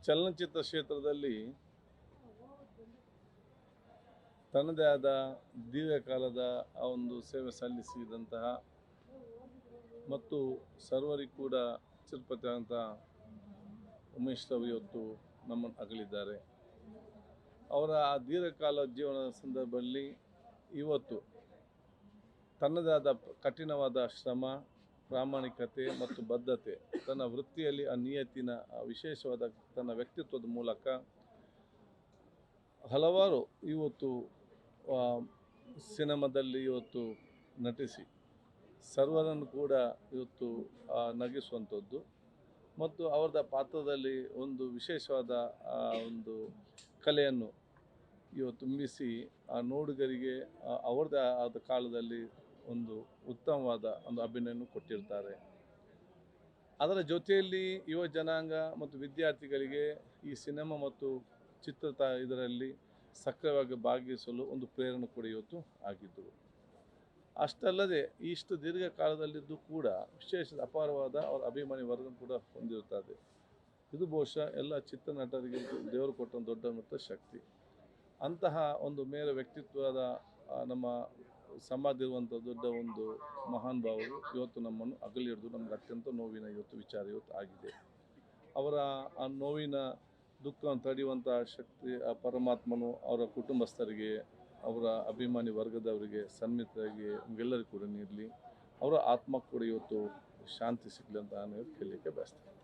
ಚಲನಚಿತ್ರ ಕ್ಷೇತ್ರದಲ್ಲಿ ತನ್ನದೇ ಆದ ದೀರ್ಘಕಾಲದ ಆ ಒಂದು ಸೇವೆ ಸಲ್ಲಿಸಿದಂತಹ ಮತ್ತು ಸರ್ವರಿಗೂ ಕೂಡ ಚಿರಪರಿಚಿತ ಉಮೇಶ್ ರವರು ಇವತ್ತು ನಮ್ಮನ್ನು ಅಗಲಿದ್ದಾರೆ. ಅವರ ಆ ದೀರ್ಘಕಾಲ ಜೀವನದ ಸಂದರ್ಭದಲ್ಲಿ ಇವತ್ತು ತನ್ನದೇ ಆದ ಕಠಿಣವಾದ ಶ್ರಮ, ಪ್ರಾಮಾಣಿಕತೆ ಮತ್ತು ಬದ್ಧತೆ, ತನ್ನ ವೃತ್ತಿಯಲ್ಲಿ ಆ ನಿಯತ್ತಿನ ವಿಶೇಷವಾದ ತನ್ನ ವ್ಯಕ್ತಿತ್ವದ ಮೂಲಕ ಹಲವಾರು ಇವತ್ತು ಸಿನಿಮಾದಲ್ಲಿ ಇವತ್ತು ನಟಿಸಿ ಸರ್ವರನ್ನು ಕೂಡ ಇವತ್ತು ನಗಿಸುವಂಥದ್ದು ಮತ್ತು ಅವರ ಪಾತ್ರದಲ್ಲಿ ಒಂದು ವಿಶೇಷವಾದ ಒಂದು ಕಲೆಯನ್ನು ಇವತ್ತು ತುಂಬಿಸಿ ಆ ನೋಡುಗರಿಗೆ ಅವರದೇ ಆದ ಕಾಲದಲ್ಲಿ ಒಂದು ಉತ್ತಮವಾದ ಒಂದು ಅಭಿನಯವನ್ನು ಕೊಟ್ಟಿರ್ತಾರೆ. ಅದರ ಜೊತೆಯಲ್ಲಿ ಯುವ ಜನಾಂಗ ಮತ್ತು ವಿದ್ಯಾರ್ಥಿಗಳಿಗೆ ಈ ಸಿನಿಮಾ ಮತ್ತು ಇದರಲ್ಲಿ ಸಕ್ರಿಯವಾಗಿ ಭಾಗವಹಿಸಲು ಒಂದು ಪ್ರೇರಣೆ ಕೂಡ ಇವತ್ತು ಆಗಿದ್ದರು. ಅಷ್ಟಲ್ಲದೆ ಇಷ್ಟು ದೀರ್ಘಕಾಲದಲ್ಲಿದ್ದು ಕೂಡ ವಿಶೇಷ ಅಪಾರವಾದ ಅವರ ಅಭಿಮಾನಿ ವರ್ಗ ಕೂಡ ಹೊಂದಿರುತ್ತದೆ. ಇದು ಬಹುಶಃ ಎಲ್ಲ ಚಿತ್ರನಟರಿಗೆ ದೇವರು ಕೊಟ್ಟ ದೊಡ್ಡ ಮತ್ತು ಶಕ್ತಿ. ಅಂತಹ ಒಂದು ಮೇರ ವ್ಯಕ್ತಿತ್ವದ ನಮ್ಮ ಸಮಾಜದಿರುವಂಥ ದೊಡ್ಡ ಒಂದು ಮಹಾನ್ ಭಾವರು ಇವತ್ತು ನಮ್ಮನ್ನು ಅಗಲಿ ಹಿಡಿದು ನಮಗೆ ಅತ್ಯಂತ ನೋವಿನ ವಿಚಾರ ಇವತ್ತು ಆಗಿದೆ. ಅವರ ಆ ನೋವಿನ ದುಃಖವನ್ನು ತಡೆಯುವಂಥ ಶಕ್ತಿ ಆ ಪರಮಾತ್ಮನು ಅವರ ಕುಟುಂಬಸ್ಥರಿಗೆ, ಅವರ ಅಭಿಮಾನಿ ವರ್ಗದವರಿಗೆ, ಸನ್ಮಿತರಿಗೆ ಎಲ್ಲರಿಗೂ ಕೂಡ ನೀಡಲಿ. ಅವರ ಆತ್ಮ ಕೂಡ ಇವತ್ತು ಶಾಂತಿ ಸಿಗಲಿ ಅಂತ ನಾನು ಹೇಳಲಿಕ್ಕೆ ಬಯಸ್ತೇನೆ.